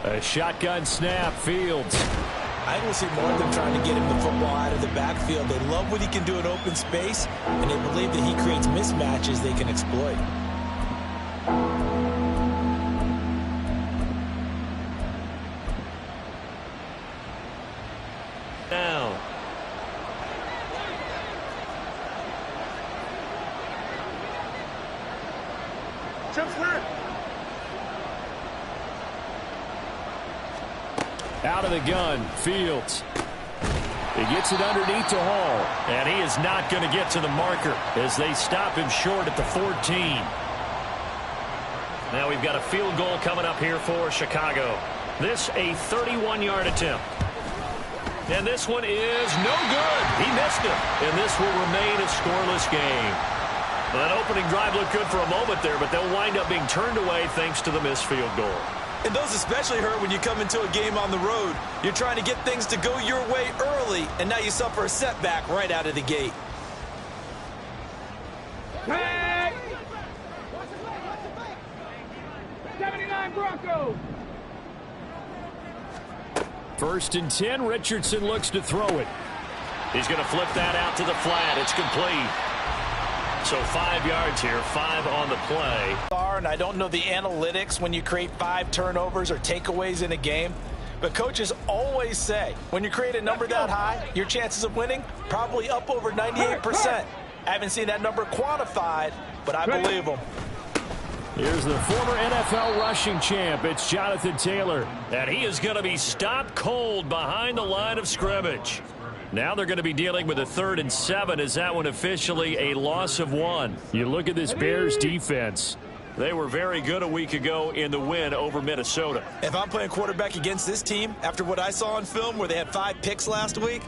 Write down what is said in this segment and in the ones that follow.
A shotgun snap, Fields. I will see more of them trying to get him the football out of the backfield. They love what he can do in open space, and they believe that he creates mismatches they can exploit. Down. Out of the gun, Fields. He gets it underneath to Hall, and he is not going to get to the marker as they stop him short at the 14. Now we've got a field goal coming up here for Chicago. This a 31-yard attempt. And this one is no good. He missed it, and this will remain a scoreless game. Well, that opening drive looked good for a moment there, but they'll wind up being turned away thanks to the missed field goal. And those especially hurt when you come into a game on the road. You're trying to get things to go your way early, and now you suffer a setback right out of the gate. Tag! 79 Broncos! 1st and 10, Richardson looks to throw it. He's going to flip that out to the flat. It's complete. So 5 yards here, 5 on the play. And I don't know the analytics when you create 5 turnovers or takeaways in a game, but coaches always say when you create a number that high, your chances of winning probably up over 98%. I haven't seen that number quantified, but I believe them. Here's the former NFL rushing champ. It's Jonathan Taylor. And he is going to be stopped cold behind the line of scrimmage. Now they're going to be dealing with a 3rd and 7 as that one officially a loss of 1. You look at this Bears defense. They were very good a week ago in the win over Minnesota. If I'm playing quarterback against this team, after what I saw on film where they had 5 picks last week,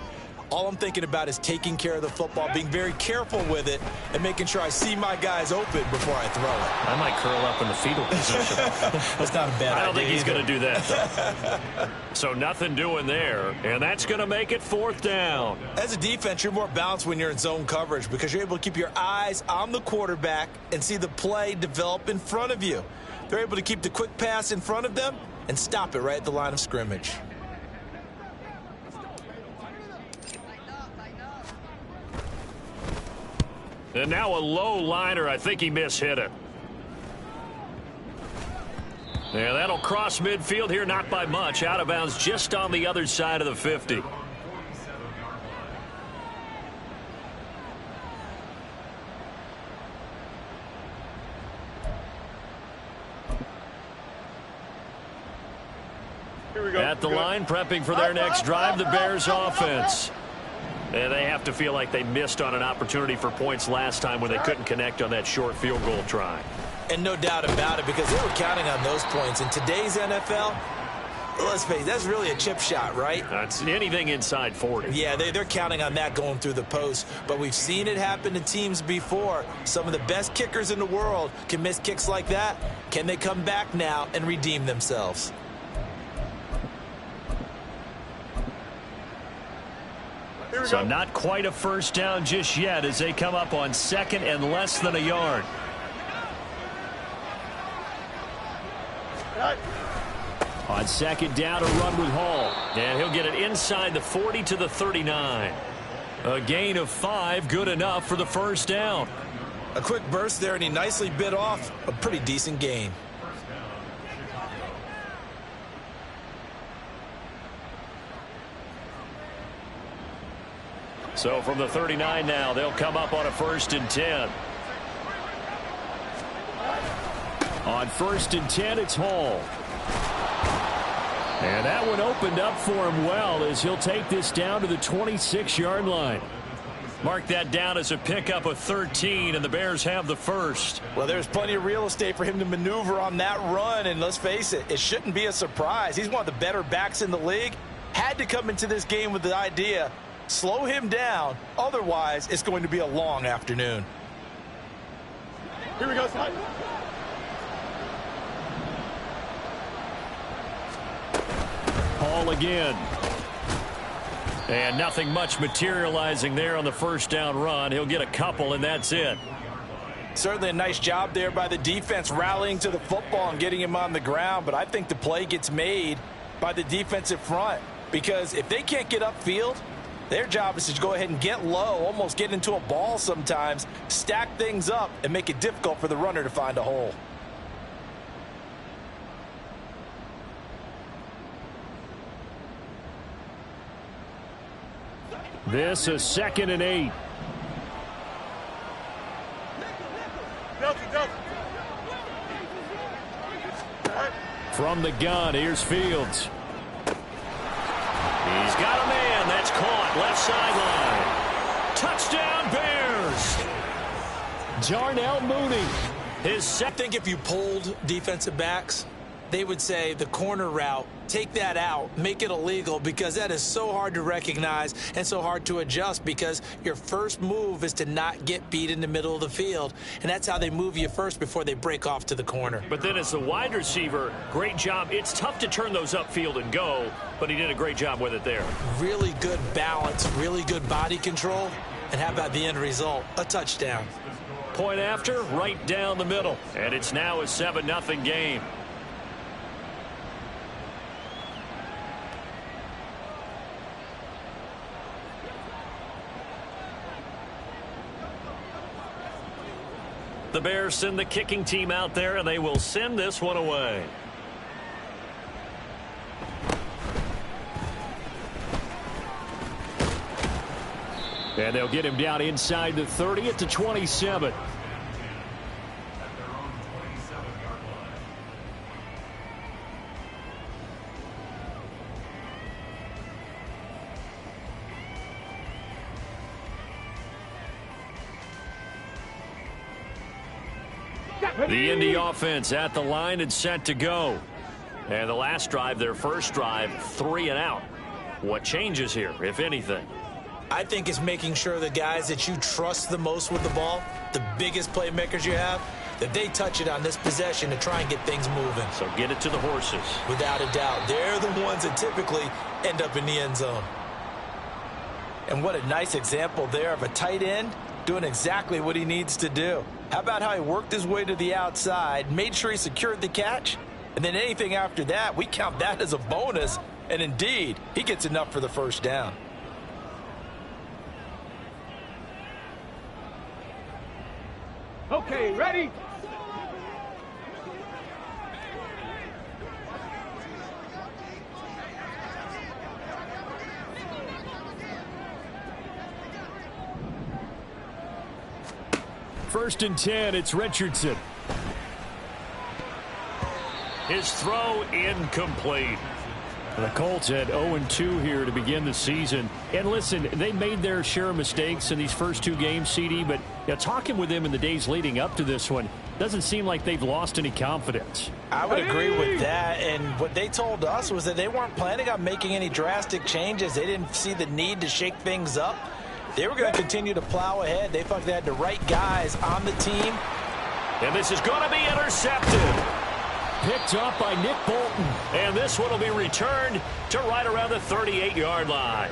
all I'm thinking about is taking care of the football, being very careful with it, and making sure I see my guys open before I throw it. I might curl up in the fetal position. That's not a bad idea. I don't think he's either. going to do that, though. So nothing doing there, and that's going to make it 4th down. As a defense, you're more balanced when you're in zone coverage because you're able to keep your eyes on the quarterback and see the play develop in front of you. They're able to keep the quick pass in front of them and stop it right at the line of scrimmage. And now a low liner. I think he mishit it. Yeah, that'll cross midfield here, not by much. Out of bounds just on the other side of the 50. Here we go. At the line, prepping for their next drive, the Bears offense. And they have to feel like they missed on an opportunity for points last time when they couldn't connect on that short field goal try. And no doubt about it, because they were counting on those points. In today's NFL, let's face it, that's really a chip shot, right? That's anything inside 40. Yeah, they're counting on that going through the post. But we've seen it happen to teams before. Some of the best kickers in the world can miss kicks like that. Can they come back now and redeem themselves? So not quite a 1st down just yet as they come up on 2nd and less than a yard. On 2nd down, a run with Hall. And he'll get it inside the 40 to the 39. A gain of 5, good enough for the 1st down. A quick burst there, and he nicely bit off a pretty decent gain. So from the 39 now, they'll come up on a 1st and 10. On 1st and 10, it's Hall. And that one opened up for him well as he'll take this down to the 26-yard line. Mark that down as a pickup of 13, and the Bears have the 1st. Well, there's plenty of real estate for him to maneuver on that run, and let's face it, it shouldn't be a surprise. He's one of the better backs in the league. Had to come into this game with the idea, slow him down, otherwise it's going to be a long afternoon. Here we go, Slide. Hall again. And nothing much materializing there on the 1st down run. He'll get a couple, and that's it. Certainly a nice job there by the defense rallying to the football and getting him on the ground, but I think the play gets made by the defensive front because if they can't get upfield, their job is to go ahead and get low, almost get into a ball sometimes, stack things up, and make it difficult for the runner to find a hole. This is 2nd and 8. From the gun, here's Fields. He's got a man. That's caught. Left sideline. Touchdown, Bears. Darnell Mooney. I think if you polled defensive backs, they would say the corner route, take that out, make it illegal, because that is so hard to recognize and so hard to adjust because your first move is to not get beat in the middle of the field, and that's how they move you first before they break off to the corner. But then as the wide receiver, great job. It's tough to turn those upfield and go, but he did a great job with it there. Really good balance, really good body control, and how about the end result? A touchdown. Point after, right down the middle, and it's now a 7-0 game. The Bears send the kicking team out there, and they will send this one away. And they'll get him down inside the 30 at the 27. The Indy offense at the line and set to go. And the last drive, their first drive, 3 and out. What changes here, if anything? I think it's making sure the guys that you trust the most with the ball, the biggest playmakers you have, that they touch it on this possession to try and get things moving. So get it to the horses. Without a doubt. They're the ones that typically end up in the end zone. And what a nice example there of a tight end doing exactly what he needs to do. How about how he worked his way to the outside, made sure he secured the catch, and then anything after that, we count that as a bonus. And indeed, he gets enough for the first down. Okay, ready? First and 10, it's Richardson. His throw incomplete. The Colts had 0-2 here to begin the season. And listen, they made their share of mistakes in these first 2 games, CD, but talking with them in the days leading up to this one, doesn't seem like they've lost any confidence. I would agree with that, and what they told us was that they weren't planning on making any drastic changes. They didn't see the need to shake things up. They were going to continue to plow ahead. They felt they had the right guys on the team. And this is going to be intercepted. Picked up by Nick Bolton. And this one will be returned to right around the 38-yard line.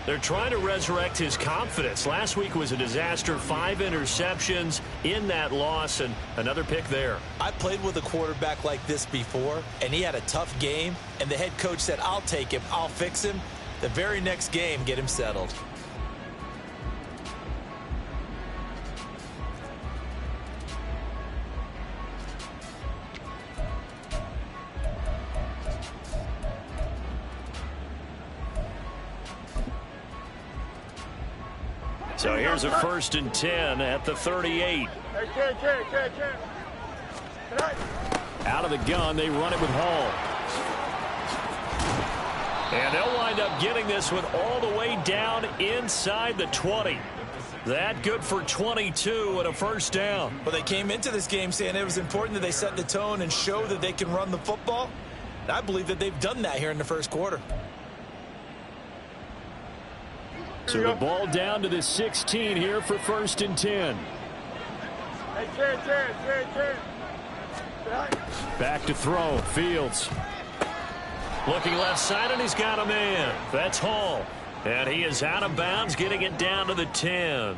They're trying to resurrect his confidence. Last week was a disaster. 5 interceptions in that loss, and another pick there. I played with a quarterback like this before, and he had a tough game, and the head coach said, I'll take him, I'll fix him. The very next game, get him settled. So here's a first and 10 at the 38. Out of the gun, they run it with Hall. And they'll wind up getting this one all the way down inside the 20. That good for 22 and a first down. Well, they came into this game saying it was important that they set the tone and show that they can run the football. And I believe that they've done that here in the first quarter. So the ball down to the 16 here for first and 10. Back to throw. Fields. Looking left side, and he's got a man. That's Hall. And he is out of bounds, getting it down to the 10.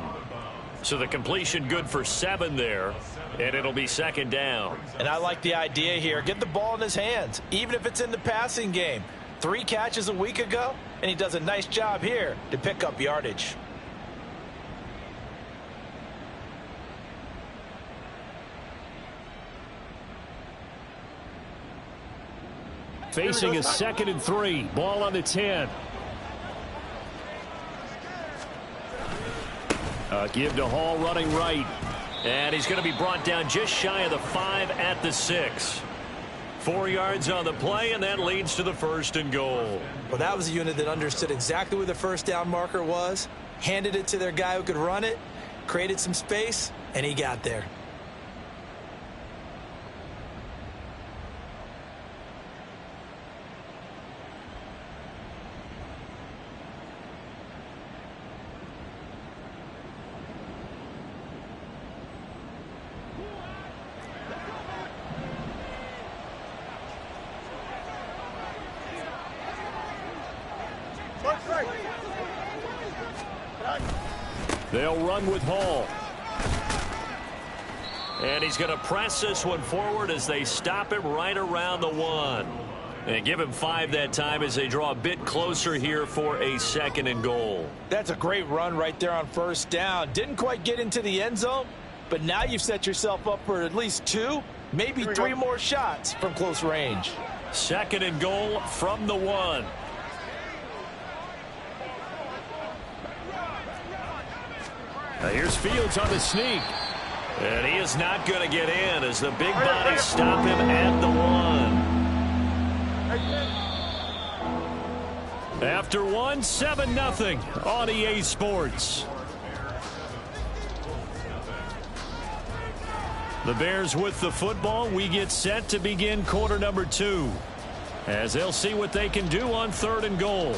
So the completion good for 7 there, and it'll be second down. And I like the idea here. Get the ball in his hands, even if it's in the passing game. 3 catches a week ago, and he does a nice job here to pick up yardage. Facing a 2nd and 3. Ball on the 10. Give to Hall running right. And he's going to be brought down just shy of the 5 at the 6. 4 yards on the play, and that leads to the 1st and goal. Well, that was a unit that understood exactly where the first down marker was, handed it to their guy who could run it, created some space, and he got there. They'll run with Hall. And he's going to press this one forward as they stop him right around the 1. And give him 5 that time as they draw a bit closer here for a 2nd and goal. That's a great run right there on first down. Didn't quite get into the end zone, but now you've set yourself up for at least 2, maybe 3 more shots from close range. 2nd and goal from the 1. Now here's Fields on the sneak. And he is not going to get in as the big bodies stop him at the 1. After 1, 7-0 on EA Sports. The Bears with the football. We get set to begin quarter number 2 as they'll see what they can do on 3rd and goal.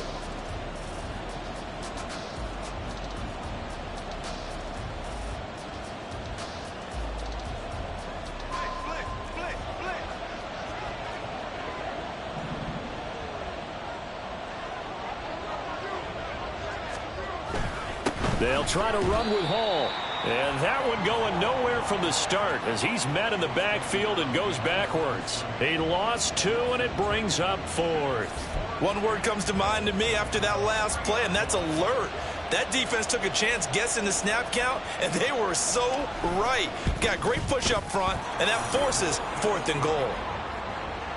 They'll try to run with Hall. And that one going nowhere from the start as he's met in the backfield and goes backwards. He lost 2, and it brings up 4th. One word comes to mind to me after that last play, and that's alert. That defense took a chance guessing the snap count, and they were so right. Got great push up front, and that forces 4th and goal.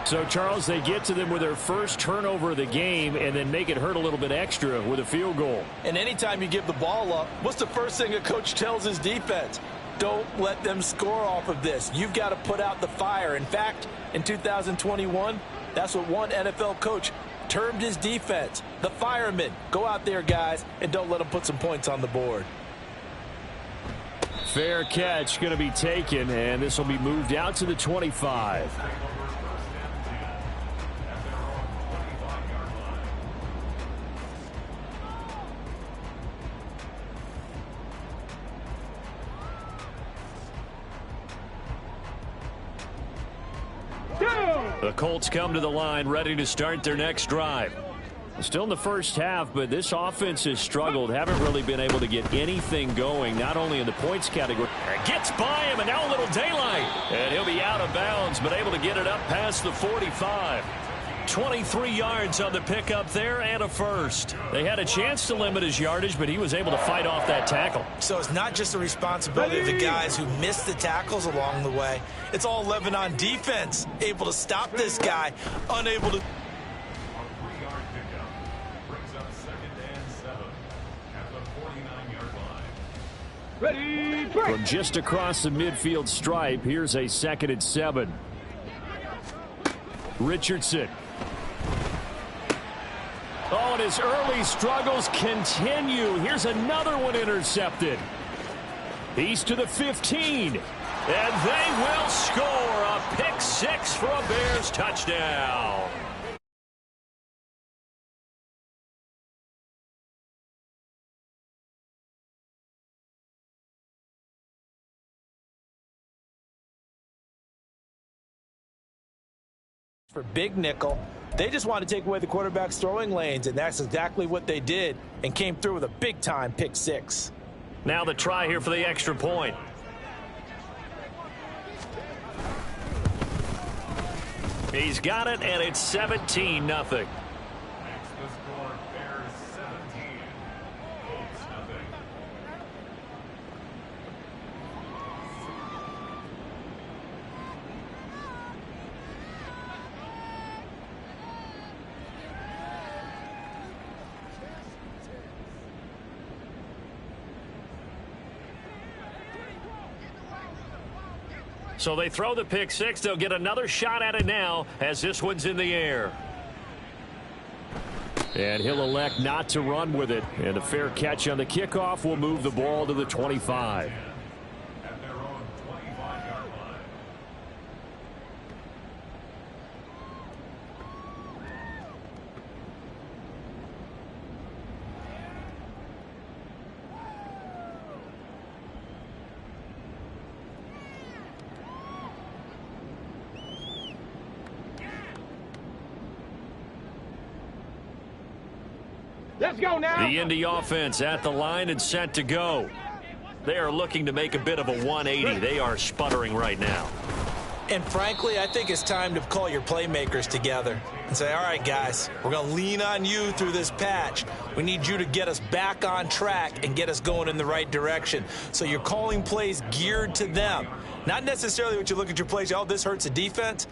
So, Charles, they get to them with their first turnover of the game and then make it hurt a little bit extra with a field goal. And anytime you give the ball up, what's the first thing a coach tells his defense? Don't let them score off of this. You've got to put out the fire. In fact, in 2021, that's what one NFL coach termed his defense. The firemen. Go out there, guys, and don't let them put some points on the board. Fair catch going to be taken, and this will be moved out to the 25. The Colts come to the line ready to start their next drive. Still in the first half, but this offense has struggled. Haven't really been able to get anything going, not only in the points category. Gets by him, and now a little daylight. And he'll be out of bounds, but able to get it up past the 45. 23 yards on the pickup there and a first. They had a chance to limit his yardage, but he was able to fight off that tackle. So it's not just the responsibility of the guys who missed the tackles along the way. It's all 11 on defense. Able to stop this guy, unable to. From just across the midfield stripe, here's a 2nd and 7. Richardson. Oh, and his early struggles continue. Here's another one intercepted. He's to the 15. And they will score a pick 6 for a Bears touchdown. For big nickel, they just want to take away the quarterback's throwing lanes, and that's exactly what they did and came through with a big-time pick 6. Now the try here for the extra point. He's got it, and it's 17-0. So they throw the pick six. They'll get another shot at it now as this one's in the air. And he'll elect not to run with it. And a fair catch on the kickoff will move the ball to the 25. At their own 25-yard line. Let's go now. The Indy offense at the line and set to go. They are looking to make a bit of a 180. They are sputtering right now. And frankly, I think it's time to call your playmakers together and say, all right, guys, we're going to lean on you through this patch. We need you to get us back on track and get us going in the right direction. So you're calling plays geared to them. Not necessarily what you look at your plays, oh, this hurts the defense.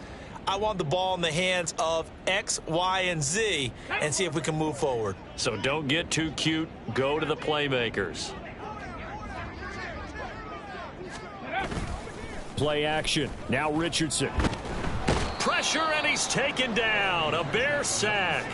I want the ball in the hands of X, Y, and Z and see if we can move forward. So don't get too cute. Go to the playmakers. Play action. Now Richardson. Pressure, and he's taken down. A Bear sack.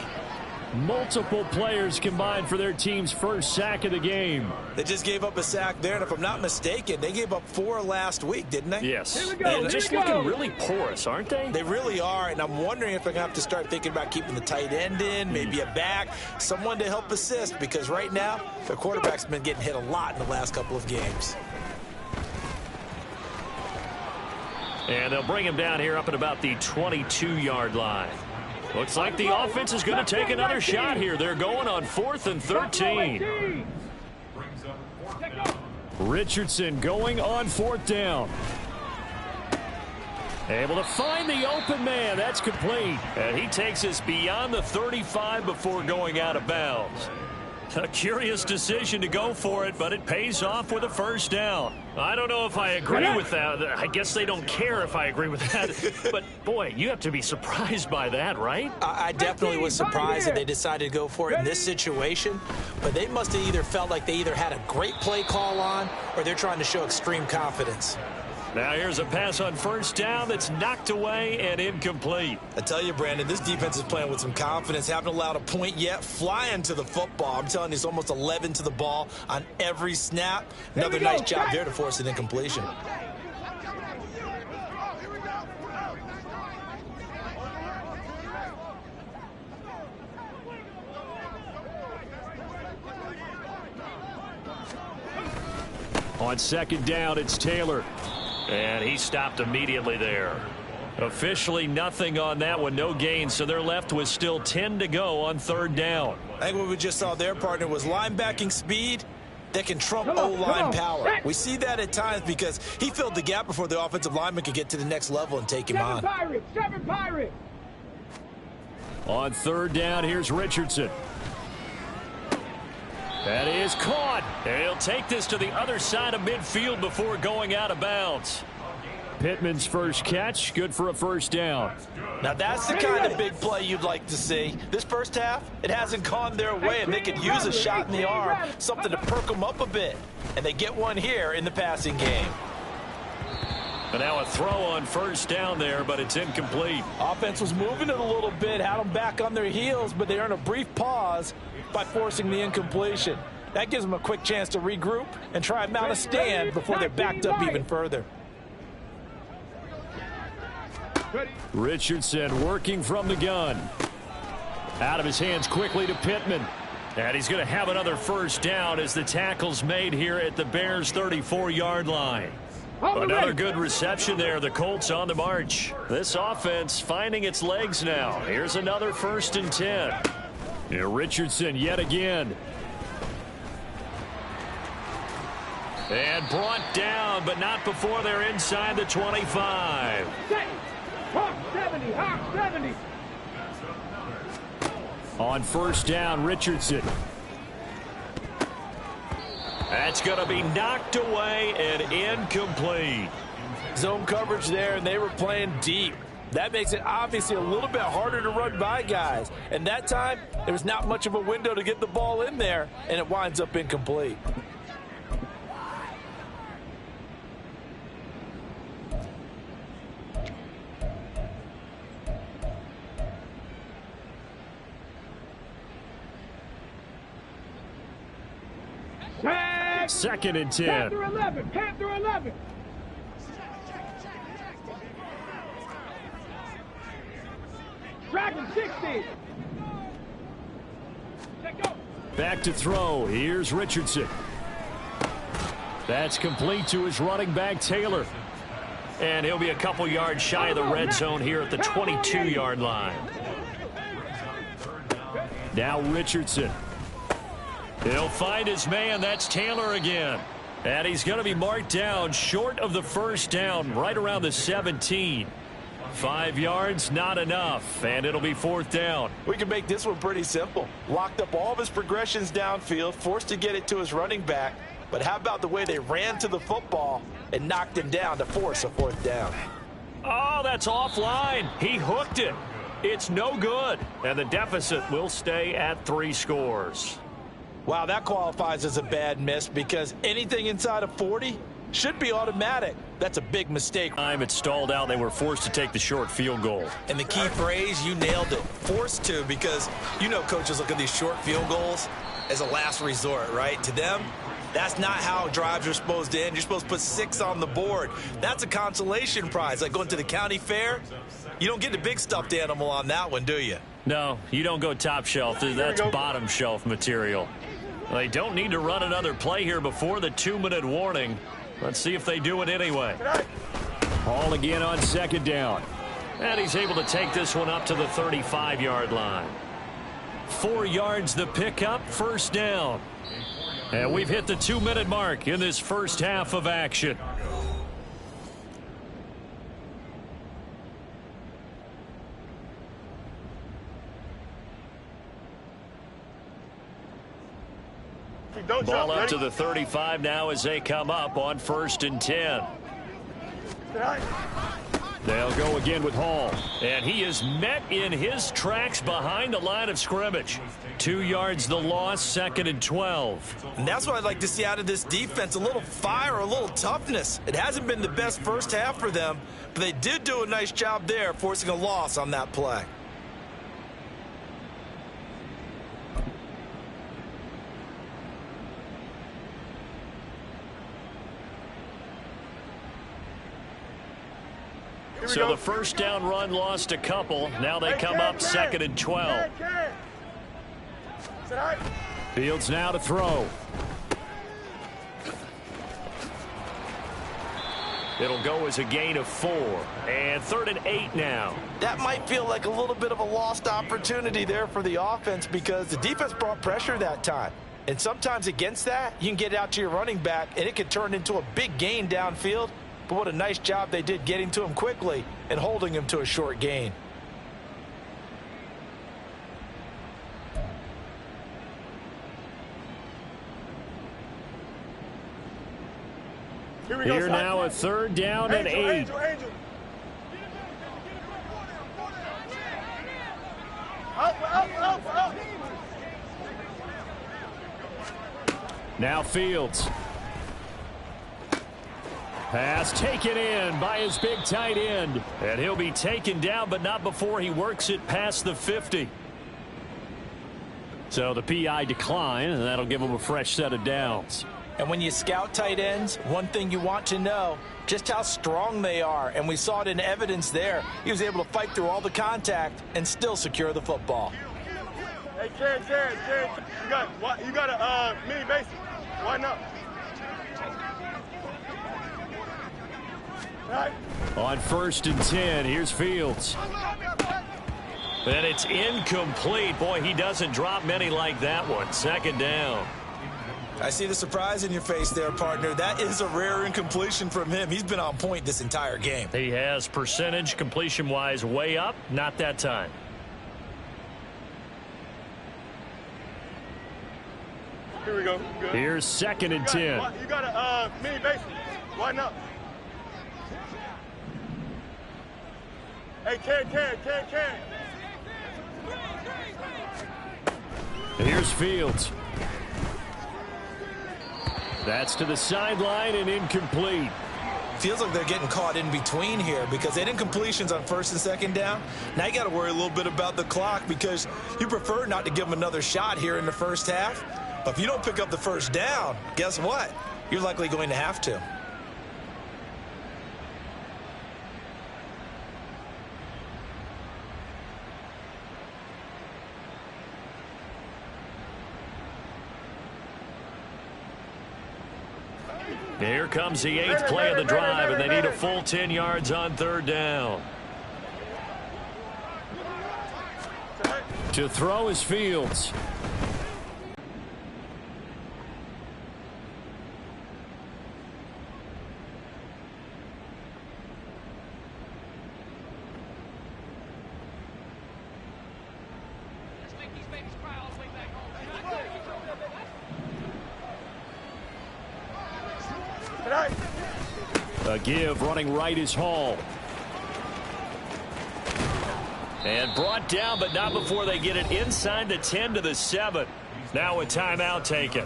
Multiple players combined for their team's first sack of the game. They just gave up a sack there, and if I'm not mistaken, they gave up 4 last week, didn't they? Yes. Here we go, And here just we go. looking really porous, aren't they? They really are, and I'm wondering if they're going to have to start thinking about keeping the tight end in, maybe a back, someone to help assist, because right now, their quarterback's been getting hit a lot in the last couple of games. And they'll bring him down here up at about the 22-yard line. Looks like the offense is going to take another shot here. They're going on 4th and 13. Brings up 4th down. Richardson going on 4th down. Able to find the open man. That's complete. And he takes us beyond the 35 before going out of bounds. A curious decision to go for it, but it pays off with a first down. I don't know if I agree with that. I guess they don't care if I agree with that. But, boy, you have to be surprised by that, right? I definitely was surprised that they decided to go for it in this situation, but they must have either felt like they either had a great play call on or they're trying to show extreme confidence. Now here's a pass on first down that's knocked away and incomplete. I tell you, Brandon, this defense is playing with some confidence. Haven't allowed a point yet. Flying to the football. I'm telling you, it's almost 11 to the ball on every snap. Another nice job there to force an incompletion. On second down, it's Taylor. And he stopped immediately there. Officially nothing on that one, no gain, so they're left with still 10 to go on 3rd down. I think what we just saw there, partner, was linebacking speed that can trump O-line power. We see that at times because he filled the gap before the offensive lineman could get to the next level and take him on. Seven Pirates. On 3rd down, here's Richardson. That is caught. He'll take this to the other side of midfield before going out of bounds. Pittman's first catch, good for a first down. Now that's the kind of big play you'd like to see. This first half, it hasn't gone their way, and they could use a shot in the arm, something to perk them up a bit. And they get one here in the passing game. And now a throw on first down there, but it's incomplete. Offense was moving it a little bit, had them back on their heels, but they earn a brief pause by forcing the incompletion. That gives them a quick chance to regroup and try and mount a stand before they're backed up even further. Richardson working from the gun. Out of his hands quickly to Pittman. And he's going to have another first down as the tackle's made here at the Bears' 34-yard line. Another good reception there. The Colts on the march. This offense finding its legs now. Here's another 1st and 10. Here Richardson yet again. And brought down, but not before they're inside the 25. Set. Hawk 70. Hawk 70. On first down, Richardson. That's going to be knocked away and incomplete. Zone coverage there, and they were playing deep. That makes it obviously a little bit harder to run by guys. And that time, there was not much of a window to get the ball in there, and it winds up incomplete. Tag. Second and 10. Panther 11. Panther 11. Dragon 60. Let go. Back to throw. Here's Richardson. That's complete to his running back, Taylor. And he'll be a couple yards shy of the red zone here at the 22-yard line. Now Richardson. He'll find his man. That's Taylor again. And he's going to be marked down short of the first down, right around the 17. 5 yards, not enough, and it'll be fourth down. We can make this one pretty simple. Locked up all of his progressions downfield, forced to get it to his running back. But how about the way they ran to the football and knocked him down to force a fourth down? Oh, that's offline. He hooked it. It's no good, and the deficit will stay at 3 scores. Wow, that qualifies as a bad miss because anything inside of 40 should be automatic. That's a big mistake. Time it stalled out. They were forced to take the short field goal. And the key phrase, you nailed it. Forced to, because you know coaches look at these short field goals as a last resort, right? To them, that's not how drives are supposed to end. You're supposed to put 6 on the board. That's a consolation prize. Like going to the county fair, you don't get the big stuffed animal on that one, do you? No, you don't go top shelf. That's bottom shelf material. They don't need to run another play here before the 2-minute warning. Let's see if they do it anyway. Hall again on second down. And he's able to take this one up to the 35-yard line. 4 yards the pickup, first down. And we've hit the 2-minute mark in this first half of action. Ball up to the 35 now as they come up on first and 10. They'll go again with Hall. And he is met in his tracks behind the line of scrimmage. 2 yards the loss, second and 12. And that's what I'd like to see out of this defense, a little fire, a little toughness. It hasn't been the best first half for them, but they did do a nice job there, forcing a loss on that play. So the first down run lost a couple. Now they come up second and 12. Fields now to throw. It'll go as a gain of 4. And third and 8 now. That might feel like a little bit of a lost opportunity there for the offense because the defense brought pressure that time. And sometimes against that, you can get out to your running back, and it could turn into a big gain downfield. But what a nice job they did getting to him quickly and holding him to a short gain. Here now a third down and 8. Now Fields. Pass taken in by his big tight end. And he'll be taken down, but not before he works it past the 50. So the PI decline, and that'll give him a fresh set of downs. And when you scout tight ends, one thing you want to know, just how strong they are. And we saw it in evidence there. He was able to fight through all the contact and still secure the football. Hey, Jared, you got a mini basic. Why not? On first and 10, here's Fields. And it's incomplete. Boy, he doesn't drop many like that one. Second down. I see the surprise in your face there, partner. That is a rare incompletion from him. He's been on point this entire game. He has percentage completion-wise way up, not that time. Here we go. Good. Here's 2nd and 10. You got a mini base. Widen up. Hey, Ted. Here's Fields. That's to the sideline and incomplete. Feels like they're getting caught in between here because they didn't completions on 1st and 2nd down. Now you got to worry a little bit about the clock because you prefer not to give them another shot here in the first half. But if you don't pick up the 1st down, guess what? You're likely going to have to. Here comes the 8th play of the drive, and they need a full 10 yards on 3rd down. To throw is Fields. A give, running right is Hall. And brought down, but not before they get it inside the 10 to the 7. Now a timeout taken.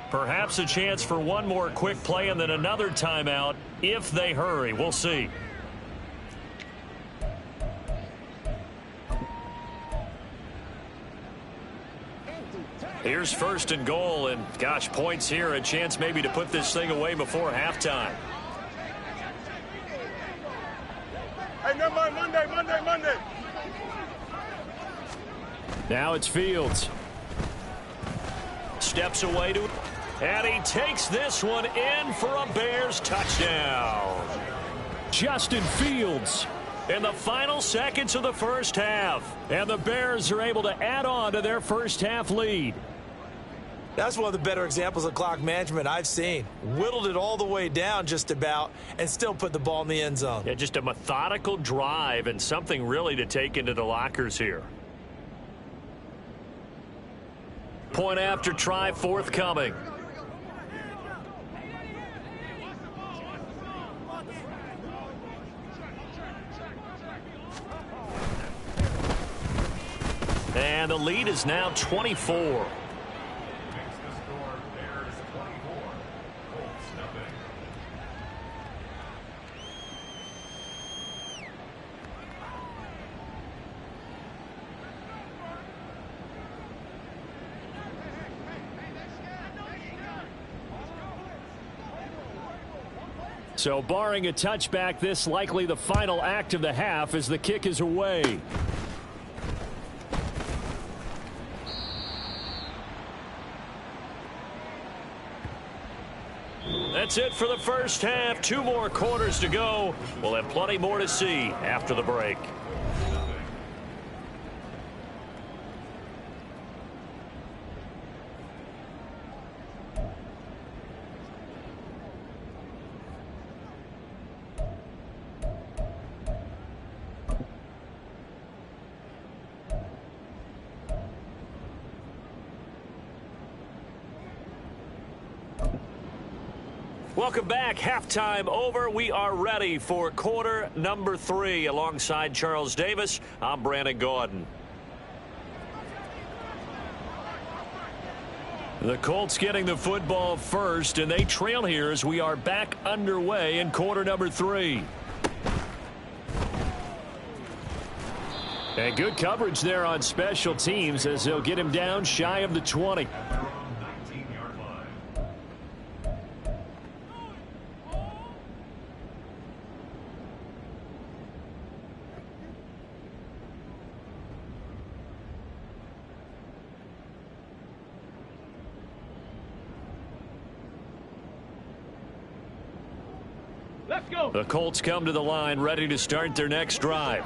Perhaps a chance for one more quick play and then another timeout if they hurry. We'll see. Here's 1st and goal, and gosh, points here, a chance maybe to put this thing away before halftime. Hey, never mind, Monday. Now it's Fields. Steps away to it, and he takes this one in for a Bears touchdown. Justin Fields in the final seconds of the first half, and the Bears are able to add on to their first half lead. That's one of the better examples of clock management I've seen. Whittled it all the way down just about and still put the ball in the end zone. Yeah, just a methodical drive and something really to take into the lockers here. Point after try forthcoming. And the lead is now 24. So barring a touchback, this likely the final act of the half as the kick is away. That's it for the first half. 2 more quarters to go. We'll have plenty more to see after the break. Welcome back. Halftime over. We are ready for quarter number 3. Alongside Charles Davis, I'm Brandon Gordon. The Colts getting the football first, and they trail here as we are back underway in quarter number 3. And good coverage there on special teams as they'll get him down shy of the 20. Let's go. The Colts come to the line ready to start their next drive.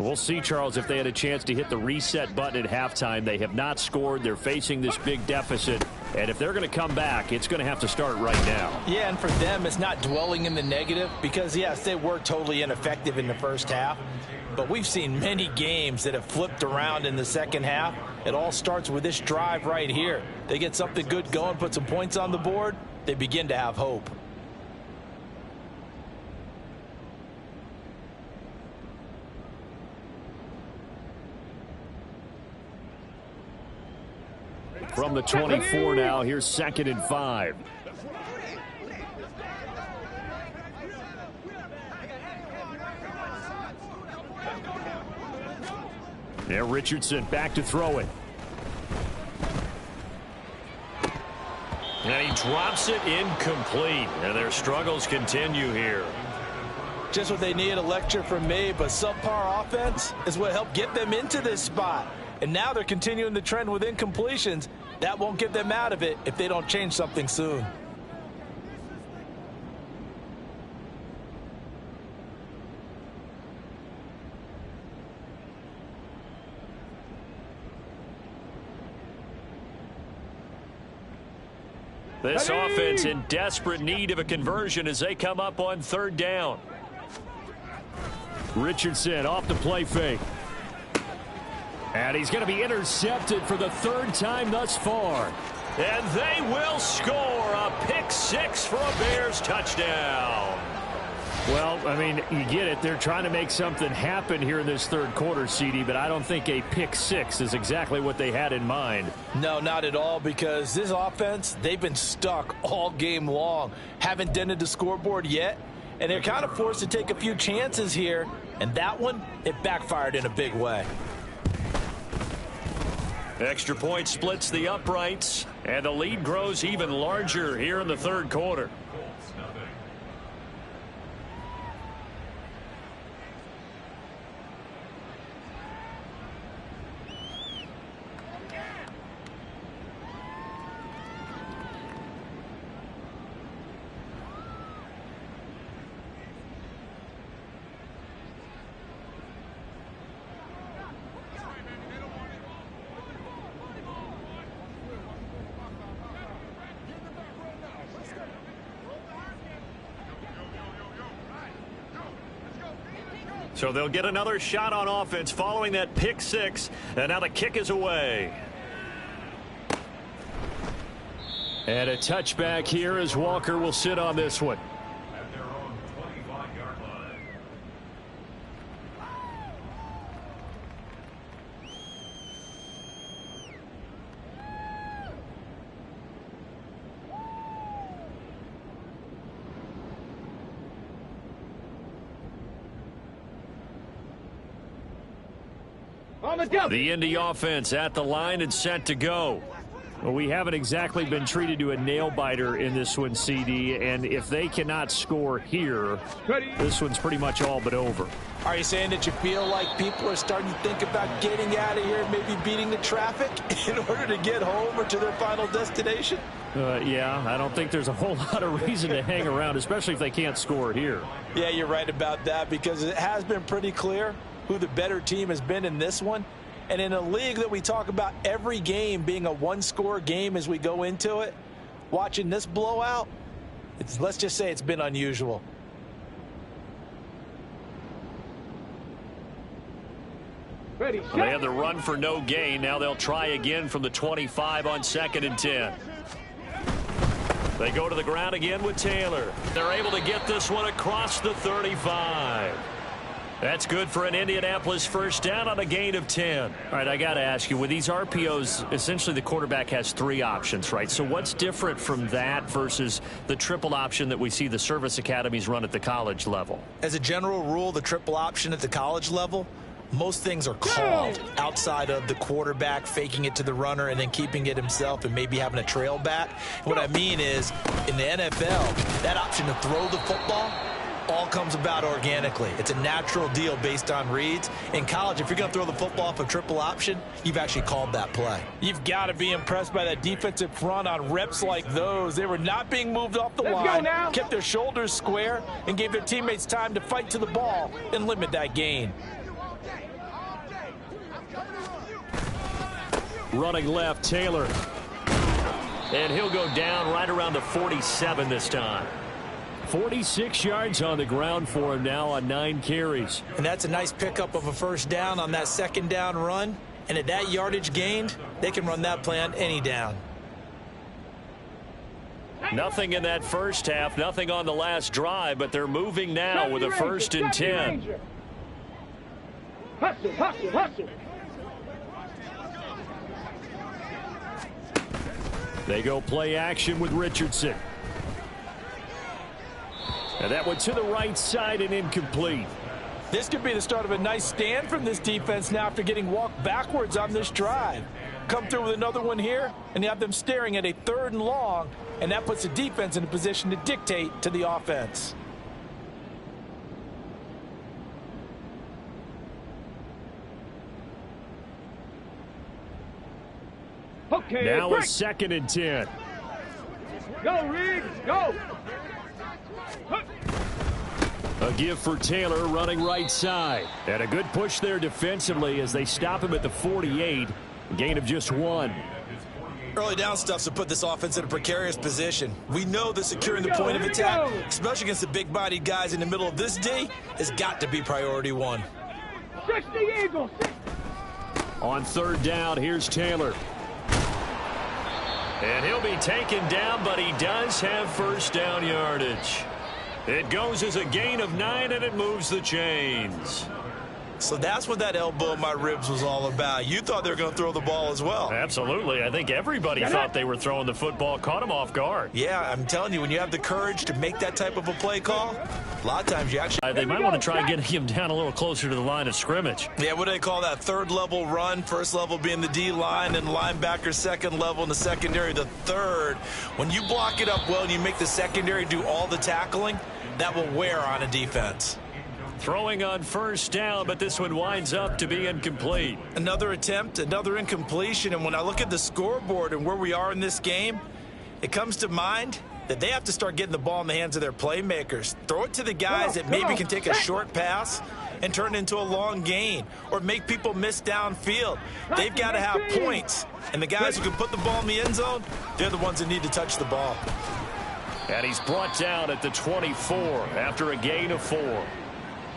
We'll see, Charles, if they had a chance to hit the reset button at halftime. They have not scored. They're facing this big deficit. And if they're going to come back, it's going to have to start right now. Yeah, and for them, it's not dwelling in the negative because, yes, they were totally ineffective in the first half. But we've seen many games that have flipped around in the second half. It all starts with this drive right here. They get something good going, put some points on the board, they begin to have hope. From the 24 now, here's 2nd and 5. Now Richardson back to throw it. And he drops it incomplete. And their struggles continue here. Just what they need, a lecture from me, but subpar offense is what helped get them into this spot. And now they're continuing the trend with incompletions. That won't get them out of it if they don't change something soon. This offense in desperate need of a conversion as they come up on 3rd down. Richardson off the play fake. And he's going to be intercepted for the 3rd time thus far. And they will score a pick 6 for a Bears touchdown. Well, I mean, you get it. They're trying to make something happen here in this 3rd quarter, CD, but I don't think a pick 6 is exactly what they had in mind. No, not at all, because this offense, they've been stuck all game long. Haven't dented the scoreboard yet, and they're kind of forced to take a few chances here, and that one, it backfired in a big way. Extra point splits the uprights, and the lead grows even larger here in the 3rd quarter. So they'll get another shot on offense following that pick 6. And now the kick is away. And a touchback here as Walker will sit on this one. At their own 25-yard line. The Indy offense at the line and set to go. Well, we haven't exactly been treated to a nail-biter in this one, CD, and if they cannot score here, this one's pretty much all but over. Are you saying that you feel like people are starting to think about getting out of here, maybe beating the traffic in order to get home or to their final destination? Yeah, I don't think there's a whole lot of reason to hang around, especially if they can't score here. Yeah, you're right about that, because it has been pretty clear who the better team has been in this one. And in a league that we talk about every game being a one-score game as we go into it, watching this blowout, let's just say it's been unusual. Ready, Well, they had the run for no gain. Now they'll try again from the 25 on 2nd and 10. They go to the ground again with Taylor. They're able to get this one across the 35. That's good for an Indianapolis first down on a gain of 10. All right, I got to ask you, with these RPOs, essentially the quarterback has 3 options, right? So what's different from that versus the triple option that we see the service academies run at the college level? As a general rule, the triple option at the college level, most things are called outside of the quarterback faking it to the runner and then keeping it himself and maybe having a trail back. What I mean is, in the NFL, that option to throw the football all comes about organically. It's a natural deal based on reads. In college, if you're going to throw the football off a triple option, you've actually called that play. You've got to be impressed by that defensive front on reps like those. They were not being moved off the line, kept their shoulders square, and gave their teammates time to fight to the ball and limit that gain. Running left, Taylor. And he'll go down right around the 47 this time. 46 yards on the ground for him now on 9 carries. And that's a nice pickup of a first down on that second down run. And at that yardage gained, they can run that play on any down. Nothing in that first half, nothing on the last drive, but they're moving now with a 1st and 10. Hustle, hustle, hustle. They go play action with Richardson. And that one to the right side and incomplete. This could be the start of a nice stand from this defense now after getting walked backwards on this drive. Come through with another one here, and you have them staring at a 3rd and long, and that puts the defense in a position to dictate to the offense. Okay, Now break. a 2nd and 10. Go, Riggs, go. A give for Taylor running right side. And a good push there defensively as they stop him at the 48. Gain of just 1. Early down stuff's to put this offense in a precarious position. We know that securing the point of attack, especially against the big-bodied guys in the middle of this D, has got to be priority 1. 60 Eagles. On 3rd down, here's Taylor. And he'll be taken down, but he does have first down yardage. It goes as a gain of 9, and it moves the chains. So that's what that elbow in my ribs was all about. You thought they were going to throw the ball as well. Absolutely. I think everybody thought they were throwing the football, caught him off guard. Yeah, I'm telling you, when you have the courage to make that type of a play call, a lot of times you actually... They might want to try getting him down a little closer to the line of scrimmage. Yeah, what do they call that? 3rd level run, 1st level being the D line, and linebacker 2nd level in the secondary, the 3rd. When you block it up well and you make the secondary do all the tackling, that will wear on a defense. Throwing on 1st down, but this one winds up to be incomplete. Another attempt, another incompletion, and when I look at the scoreboard and where we are in this game, it comes to mind that they have to start getting the ball in the hands of their playmakers. Throw it to the guys that maybe can take a short pass and turn it into a long gain or make people miss downfield. They've got to have points, and the guys who can put the ball in the end zone, they're the ones that need to touch the ball. And he's brought down at the 24 after a gain of 4.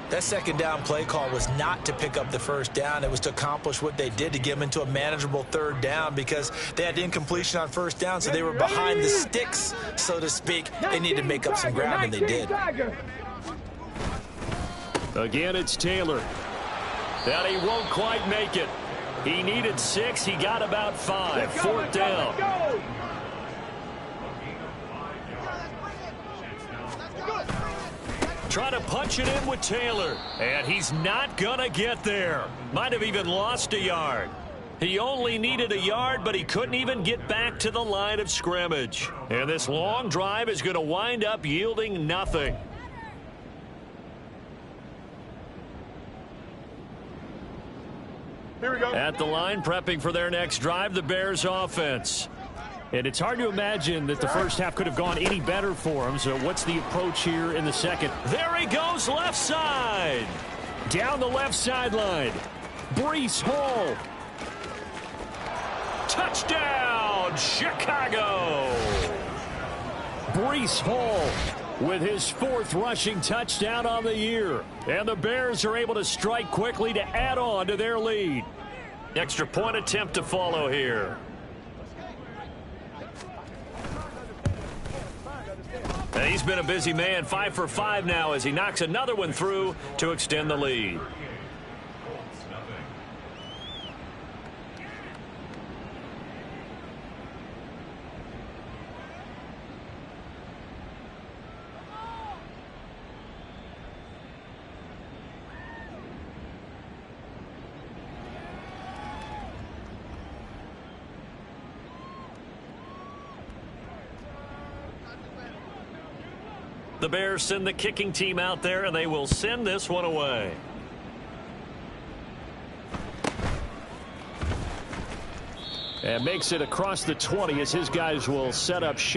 That 2nd down play call was not to pick up the 1st down. It was to accomplish what they did to get them into a manageable 3rd down because they had incompletion on 1st down, so they were behind the sticks, so to speak. They needed to make up some ground, and they did. Again, it's Taylor. That he won't quite make it. He needed 6. He got about 5. 4th down. Trying to punch it in with Taylor. And he's not going to get there. Might have even lost a yard. He only needed a yard, but he couldn't even get back to the line of scrimmage. And this long drive is going to wind up yielding nothing. Here we go. At the line, prepping for their next drive, the Bears offense. And it's hard to imagine that the first half could have gone any better for him. So what's the approach here in the second? There he goes, left side. Down the left sideline. Breece Hall. Touchdown, Chicago. Breece Hall with his 4th rushing touchdown on the year. And the Bears are able to strike quickly to add on to their lead. Extra point attempt to follow here. He's been a busy man, 5 for 5 now as he knocks another one through to extend the lead. The Bears send the kicking team out there, and they will send this one away. And makes it across the 20 as his guys will set up shop.